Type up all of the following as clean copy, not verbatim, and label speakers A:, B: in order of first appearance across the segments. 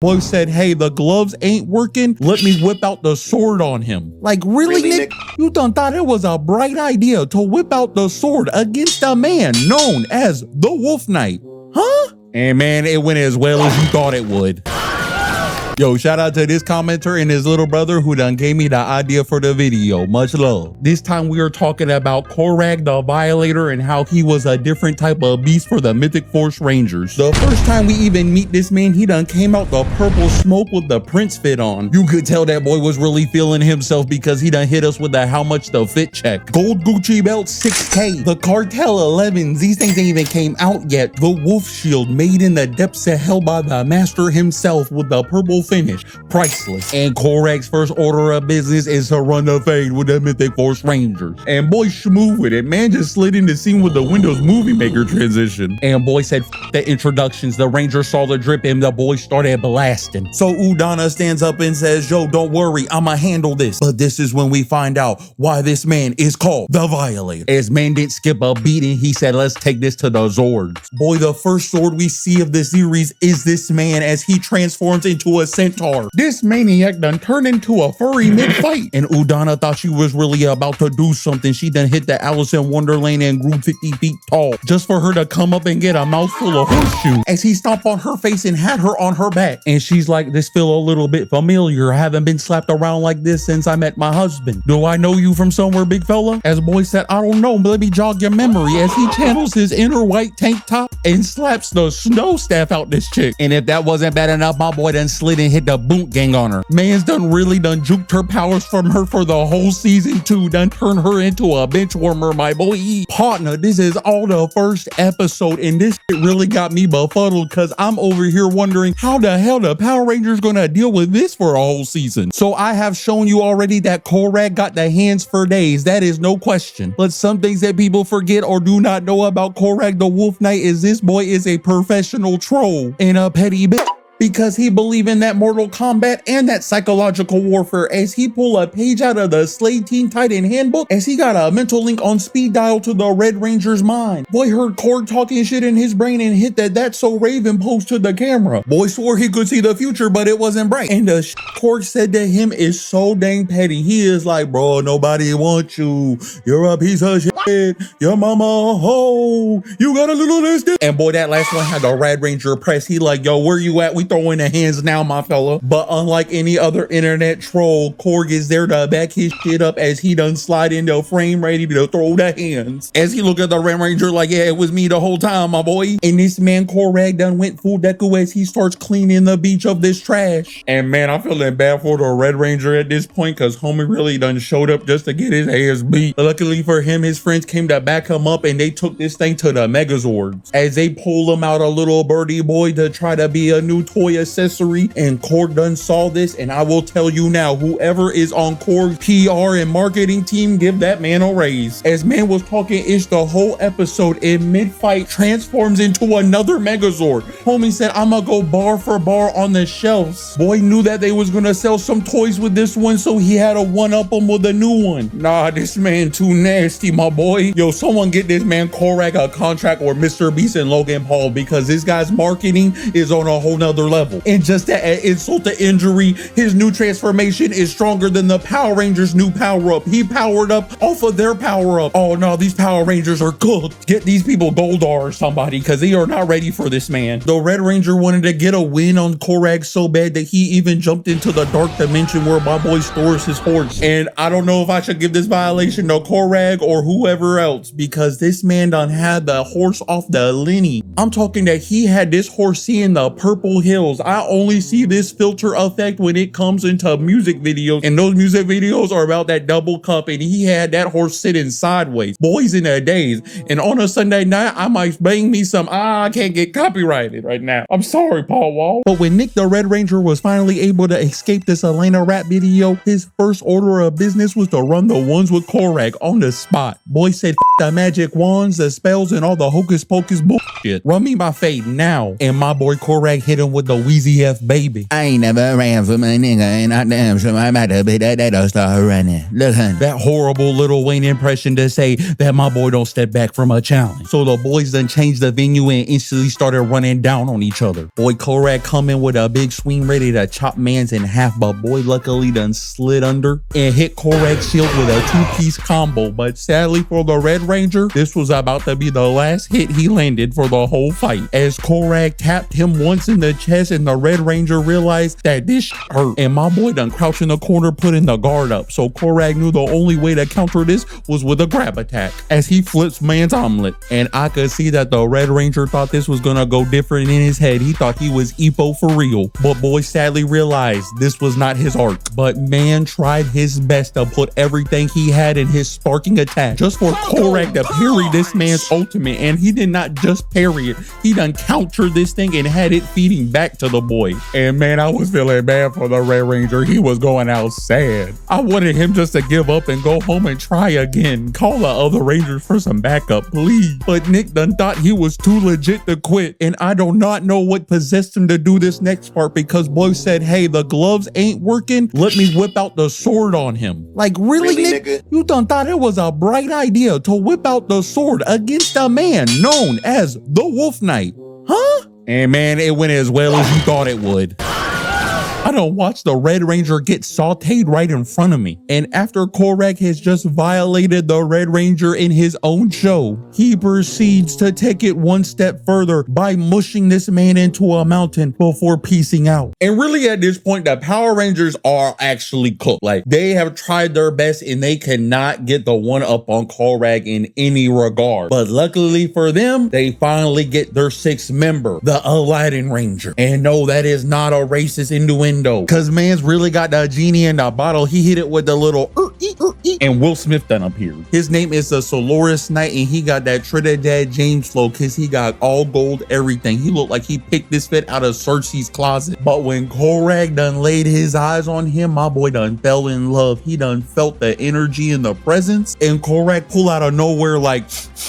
A: Boy said, hey, the gloves ain't working. Let me whip out the sword on him. Like, really, Nick? You done thought it was a bright idea to whip out the sword against a man known as the Wolf Knight? Huh? And man, it went as well as you thought it would. Yo, shout out to this commenter and his little brother who done gave me the idea for the video. Much love. This time we are talking about Koragg the Violator and how he was a different type of beast for the Mythic Force Rangers. The first time we even meet this man, he done came out the purple smoke with the Prince fit on. You could tell that boy was really feeling himself because he done hit us with the how much the fit check. Gold Gucci belt 6K. The Cartel 11s. These things ain't even came out yet. The Wolf Shield made in the depths of hell by the master himself with the purple finish, priceless. And Koragg's first order of business is to run the fade with the Mythic Force Rangers. And boy schmoo with it. Man just slid in the scene with the Windows Movie Maker transition. And boy said F the introductions. The Ranger saw the drip and the boy started blasting. So Udana stands up and says, yo, don't worry, I'ma handle this. But this is when we find out why this man is called the Violator. As man didn't skip a beat and he said, let's take this to the Zords. Boy, the first sword we see of the series is this man as he transforms into a centaur. This maniac done turned into a furry mid-fight. And Udana thought she was really about to do something. She done hit the Alice in Wonderland and grew 50 feet tall just for her to come up and get a mouthful of horseshoe as he stomped on her face and had her on her back. And she's like, this feel a little bit familiar. I haven't been slapped around like this since I met my husband. Do I know you from somewhere, big fella? As boy said, I don't know, but let me jog your memory as he channels his inner white tank top and slaps the snow staff out this chick. And if that wasn't bad enough, my boy done slid and hit the boot gang on her. Man's done really done juked her powers from her for the whole season 2, done turned her into a bench warmer, my boy. Partner, this is all the first episode and this shit really got me befuddled because I'm over here wondering how the hell the Power Rangers gonna deal with this for a whole season. So I have shown you already that Koragg got the hands for days, that is no question. But some things that people forget or do not know about Koragg the Wolf Knight is this boy is a professional troll and a petty bitch, because he believe in that Mortal Kombat and that psychological warfare as he pull a page out of the Slay Teen Titan handbook as he got a mental link on speed dial to the Red Ranger's mind. Boy heard Korg talking shit in his brain and hit that That's So Raven post to the camera. Boy swore he could see the future, but it wasn't bright. And the Korg said to him is so dang petty. He is like, bro, nobody wants you. You're a piece of shit. Your mama a hoe. You got a little less. And boy, that last one had the Red Ranger press. He like, yo, where you at? We throwing the hands now, my fella. But unlike any other internet troll, Korg is there to back his shit up as he done slide into frame ready to throw the hands. As he look at the Red Ranger like, yeah, it was me the whole time, my boy. And this man Koragg done went full deku as he starts cleaning the beach of this trash. And man, I'm feeling bad for the Red Ranger at this point because homie really done showed up just to get his ass beat. Luckily for him, his friends came to back him up and they took this thing to the Megazords as they pull him out a little birdie boy to try to be a new toy accessory. And Korg done saw this, and I will tell you now, whoever is on Korg's PR and marketing team, give that man a raise. As man was talking ish the whole episode, in mid-fight transforms into another Megazord. Homie said, I'ma go bar for bar on the shelves. Boy knew that they was gonna sell some toys with this one, so he had to one-up them with a new one. Nah, this man too nasty, my boy. Yo, someone get this man Koragg a contract or Mr. Beast and Logan Paul because this guy's marketing is on a whole nother level. And just to add insult to injury, his new transformation is stronger than the Power Rangers' new power-up. He powered up off of their power-up. Oh no, these Power Rangers are cooked. Get these people Goldar or somebody because they are not ready for this man. The Red Ranger wanted to get a win on Koragg so bad that he even jumped into the dark dimension where my boy stores his horse. And I don't know if I should give this violation to Koragg or whoever else because this man done had the horse off the Lenny. I'm talking that he had this horse seeing the purple hills. I only see this filter effect when it comes into music videos, and those music videos are about that double cup, and he had that horse sitting sideways. Boys in a daze. And on a Sunday night, I might bang me some, I can't get copyrighted right now. I'm sorry, Paul Wall. But when Nick the Red Ranger was finally able to escape this Elena rap video, his first order of business was to run the ones with Koragg on the spot. Boy said, F the magic wands, the spells, and all the hocus pocus bull. shit. Run me my fade now. And my boy Koragg hit him with the Wheezy F baby.
B: I ain't never ran from a nigga and I damn sure I'm about to be that'll start running. Look, honey.
A: That horrible Lil Wayne impression to say that my boy don't step back from a challenge. So the boys done changed the venue and instantly started running down on each other. Boy Koragg coming with a big swing ready to chop mans in half, but boy luckily done slid under and hit Koragg's shield with a two-piece combo. But sadly for the Red Ranger, this was about to be the last hit he landed for the whole fight, as Koragg tapped him once in the chest and the Red Ranger realized that this hurt, and my boy done crouched in the corner putting the guard up. So Koragg knew the only way to counter this was with a grab attack as he flips man's omelet. And I could see that the Red Ranger thought this was gonna go different in his head. He thought he was Epo for real, but boy sadly realized this was not his arc. But man tried his best to put everything he had in his sparking attack just for Koragg to parry this man's ultimate, and he did not just parry it, he done countered this thing and had it feeding back to the boy. And man, I was feeling bad for the Red Ranger. He was going out sad. I wanted him just to give up and go home and try again. Call the other Rangers for some backup, please. But Nick done thought he was too legit to quit, and I do not know what possessed him to do this next part, because boy said, hey, the gloves ain't working, let me whip out the sword on him. Like really Nick? Nigga? You done thought it was a bright idea to whip out the sword against a man known as the Wolf Knight, huh? And man, it went as well as you thought it would. I done watched the Red Ranger get sauteed right in front of me. And after Koragg has just violated the Red Ranger in his own show, he proceeds to take it one step further by mushing this man into a mountain before peacing out. And really at this point, the Power Rangers are actually cooked. Like they have tried their best and they cannot get the one up on Koragg in any regard. But luckily for them, they finally get their sixth member, the Aladdin Ranger. And no, that is not a racist innuendo. Cause man's really got the genie in the bottle. He hit it with the little and Will Smith done appeared. His name is the Solaris Knight, and he got that Trinidad James flow cause he got all gold everything. He looked like he picked this fit out of Cersei's closet. But when Koragg done laid his eyes on him, my boy done fell in love. He done felt the energy and the presence, and Koragg pull out of nowhere like,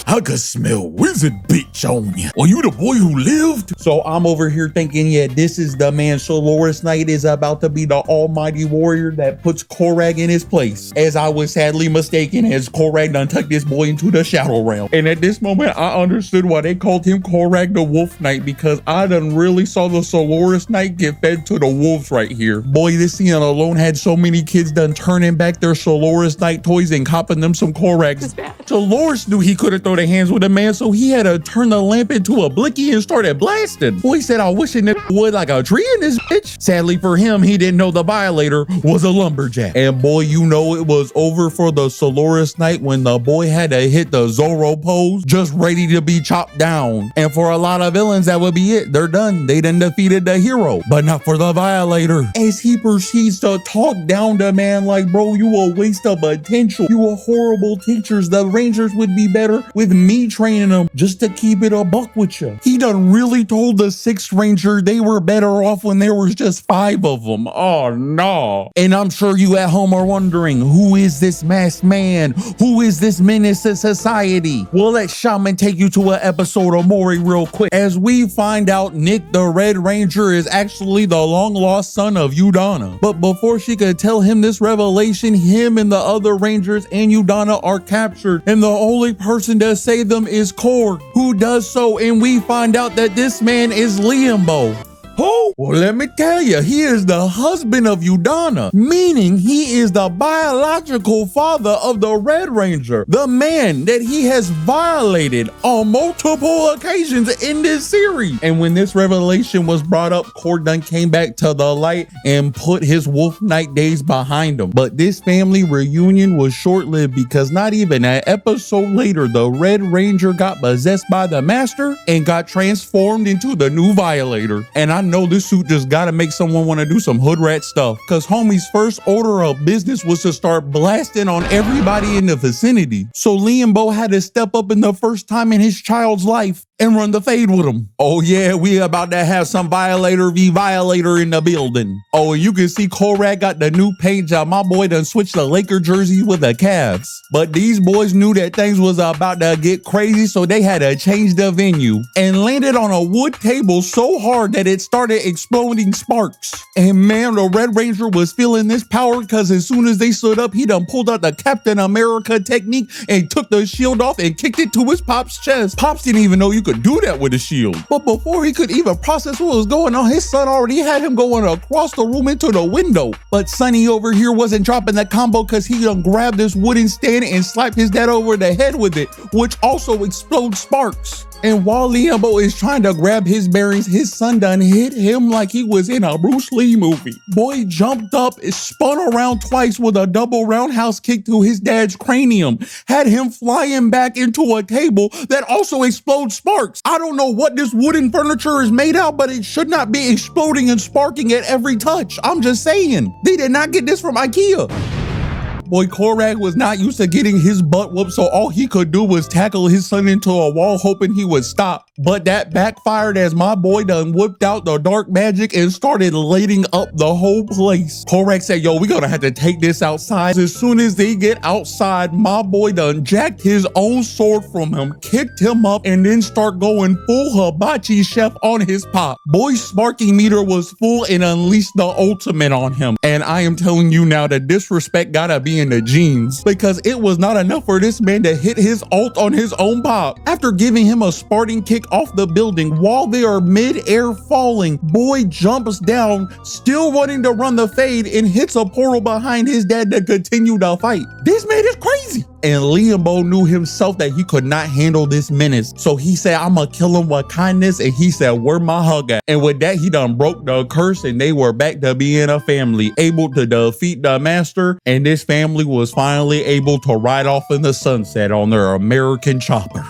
A: I could smell wizard bitch on you. Are you the boy who lived? So I'm over here thinking, yeah, this is the man. Solaris Knight is about to be the almighty warrior that puts Koragg in his place, as I was sadly mistaken, as Koragg done took this boy into the shadow realm. And at this moment I understood why they called him Koragg the Wolf Knight, because I done really saw the Solaris Knight get fed to the wolves right here. Boy, this scene alone had so many kids done turning back their Solaris Knight toys and copping them some Koraggs. Solaris knew he couldn't throw their hands with a man, so he had to turn the lamp into a blicky and started blasting. Boy said, I wish it would like a tree in this bitch. Sadly for him, he didn't know the Violator was a lumberjack. And boy, you know it was over for the Solaris Knight when the boy had to hit the Zorro pose, just ready to be chopped down. And for a lot of villains, that would be it. They're done. They done defeated the hero, but not for the Violator. As he proceeds to talk down to man like, bro, you a waste of potential. You a horrible teachers. The Rangers would be better with me training them, just to keep it a buck with you. He done really told the 6th Ranger they were better off when there was just 5 of them. Oh no. And I'm sure you at home are wondering, who is this masked man? Who is this menace to society? Well, let Shaman take you to an episode of Maury real quick, as we find out Nick the Red Ranger is actually the long lost son of Udana. But before she could tell him this revelation, him and the other Rangers and Udana are captured, and the only person to save them is Korg, who does so, and we find out that this man is Leanbow. Who? Well, let me tell you, he is the husband of Udana, meaning he is the biological father of the Red Ranger, the man that he has violated on multiple occasions in this series. And when this revelation was brought up, Korg done came back to the light and put his Wolf Knight days behind him. But this family reunion was short-lived, because not even an episode later, the Red Ranger got possessed by the Master and got transformed into the new Violator. And I know this suit just gotta make someone want to do some hood rat stuff, cause homie's first order of business was to start blasting on everybody in the vicinity. So Leanbow had to step up in the first time in his child's life and run the fade with him. Oh yeah, we about to have some Violator v Violator in the building. Oh, and you can see Koragg got the new paint job. My boy done switched the Laker jersey with the Cavs. But these boys knew that things was about to get crazy, so they had to change the venue and landed on a wood table so hard that it started exploding sparks. And man, the Red Ranger was feeling this power because as soon as they stood up, he done pulled out the Captain America technique and took the shield off and kicked it to his Pop's chest. Pops didn't even know you could do that with a shield. But before he could even process what was going on, his son already had him going across the room into the window. But Sonny over here wasn't dropping the combo because he done grabbed this wooden stand and slapped his dad over the head with it, which also explodes sparks. And while Leanbow is trying to grab his bearings, his son done hit him like he was in a Bruce Lee movie. Boy jumped up, spun around twice with a double roundhouse kick to his dad's cranium, had him flying back into a table that also explodes sparks. I don't know what this wooden furniture is made out, but it should not be exploding and sparking at every touch. I'm just saying, they did not get this from IKEA. Boy, Koragg was not used to getting his butt whooped, so all he could do was tackle his son into a wall, hoping he would stop. But that backfired as my boy done whipped out the dark magic and started lighting up the whole place. Koragg said, yo, we gonna have to take this outside. As soon as they get outside, my boy done jacked his own sword from him, kicked him up, and then start going full hibachi chef on his Pop. Boy's sparking meter was full and unleashed the ultimate on him. And I am telling you now, the disrespect gotta be in the genes, because it was not enough for this man to hit his ult on his own Pop. After giving him a Spartan kick off the building while they are mid-air falling, boy jumps down, still wanting to run the fade, and hits a portal behind his dad to continue the fight. This man is crazy. And Leanbow knew himself that he could not handle this menace. So he said, I'ma kill him with kindness. And he said, where my hug at? And with that, he done broke the curse and they were back to being a family, able to defeat the master. And this family was finally able to ride off in the sunset on their American choppers.